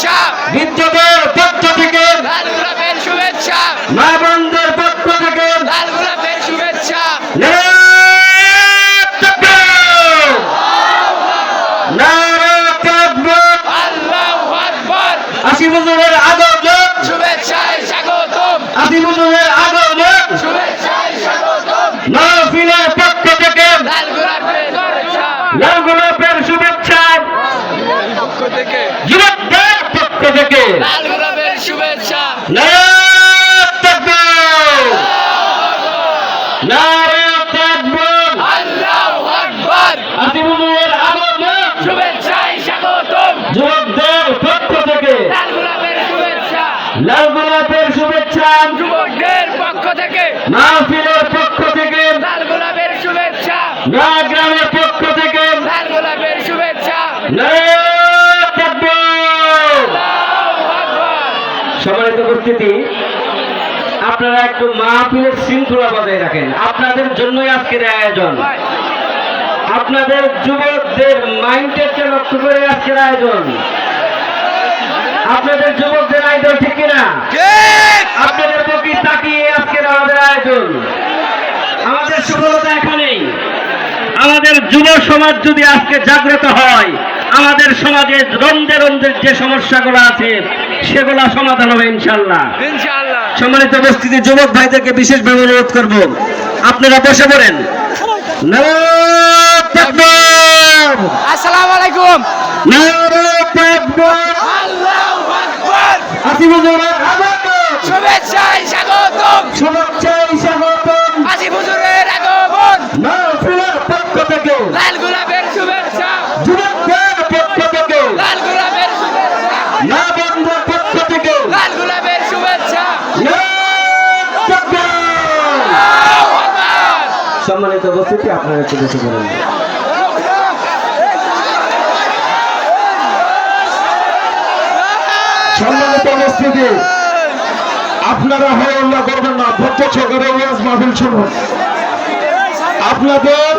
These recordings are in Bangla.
শুভেচ্ছা, বিদ্যুতের পক্ষ থেকে, লাল গোলাপের শুভেচ্ছা, মা বোনদের পক্ষ থেকে, লাল গোলাপের শুভেচ্ছা। আল্লাহু আকবার। আসিফ হুজুরের আগমন, শুভেচ্ছায় স্বাগতম, আসিফ হুজুরের আগমন, শুভেচ্ছায় স্বাগতম। মাহফিলের পক্ষ থেকে লাল গোলাপের শুভেচ্ছা, লাল গোলাপের শুভেচ্ছা, পক্ষ থেকে যুবকদের পক্ষ থেকে লাল গোলাপের শুভেচ্ছা। আল্লাহু আকবার। আসিফ হুজুরের আগমন, শুভেচ্ছায় স্বাগতম, যুবকদের পক্ষ থেকে লাল গোলাপের শুভেচ্ছা, লাল গোলাপের শুভেচ্ছা, যুবকদের পক্ষ থেকে মাহফিলের পক্ষ থেকে, লাল গোলাপের শুভেচ্ছা, গ্রামের পক্ষ থেকে লাল গোলাপের শুভেচ্ছা। আল্লাহু আকবার। সম্মানিত উপস্থিতি, আপনারা একটু মাহফিলের শৃঙ্খলা বজায় রাখেন। আপনাদের জন্যই আজকের আয়োজন, আপনাদের যুবকদের মাইন্ডকে লক্ষ্য করে আজকের আয়োজন। আপনাদের যুবকদের আয়োজন ঠিক কিনা? আপনাদের প্রতি তাকিয়ে আজকের আমাদের আয়োজন। আমাদের সফলতা এখানেই। আমাদের যুব সমাজ যদি আজকে জাগ্রত হয়, আমাদের সমাজে রন্ধে রন্ধে যে সমস্যাগুলো আছে সেগুলা সমাধান হবে ইনশাল্লাহ। ইনশাআল্লাহ। সম্মানিত উপস্থিতি যুবক ভাইদেরকে বিশেষভাবে অনুরোধ করব, আপনারা বসে পড়েন। নারে তাকবীর, আসসালামু আলাইকুম। নারে তাকবীর। আল্লাহু আকবার। আসিফ হুজুরের আগমন, শুভেচ্ছায় স্বাগতম, শুভেচ্ছায় স্বাগতম। আসিফ হুজুরের আগমন, মাহফিলের পক্ষ থেকে, লাল গোলাপের শুভেচ্ছা, যুবকদের পক্ষ থেকে, লাল গোলাপের শুভেচ্ছা, মা বোনদের পক্ষ থেকে, লাল গোলাপের শুভেচ্ছা। আল্লাহু আকবার। সম্মানিত উপস্থিতি, আপনারা একটু বসে পড়েন। সম্মানিত উপস্থিতি, আপনারা হল্লা করবেন না, ধৈর্য সহকারে ওয়াজ মাহফিল শুনুন। আপনাদের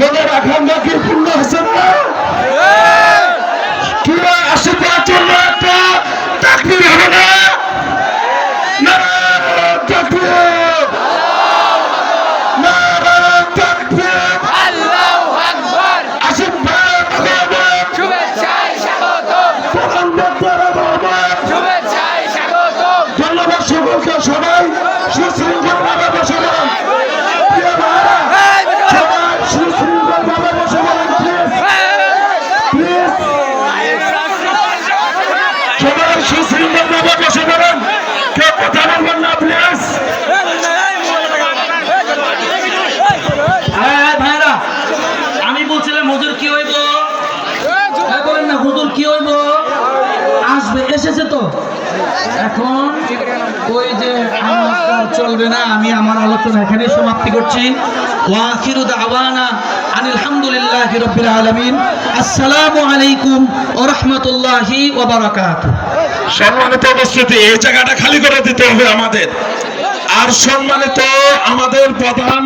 মনে রাখার নাকি পূর্ণ হচ্ছে না? কি আশীর্বাদ জন্য একটা তাকবীর হবে না? নারে তাকবীর, নারে তাকবীর। আল্লাহু আকবার। আসিফ ভাইয়ের আগমন, শুভেচ্ছায় স্বাগতম, প্রধানমন্ত্রীর আগমন। শুভেচ্ছায় স্বাগতম। ধন্যবাদ সকলকে। সবাই সুশৃঙ্খলভাবে বসে পড়েন। প্রিয় ভাইরা, সবাই সুশৃঙ্খলভাবে বসে পড়েন, প্লিজ প্লিজ। সবাই সুশৃঙ্খলভাবে বসে পড়েন, কেউ কথা বলবেন না, প্লিজ। ভাইরা, আমি বলছিলাম হুজুর কি হইব, বলেন না হুজুর কি হইব, আসবে, এসেছে তো। এখন ওই যে আমার চলবে না, আমি আমার আলোচনা এখানে সমাপ্তি করছি। ওয়া আখিরু দাওয়ানা আনিল হামদুলিল্লাহি রাব্বিল আলামিন। আসসালামু আলাইকুম ওয়া রাহমাতুল্লাহি ওয়া বারাকাতুহু। সম্মানিত উপস্থিতি, এই জায়গাটা খালি করে দিতে হবে আমাদের। আর সম্মানিত আমাদের প্রধান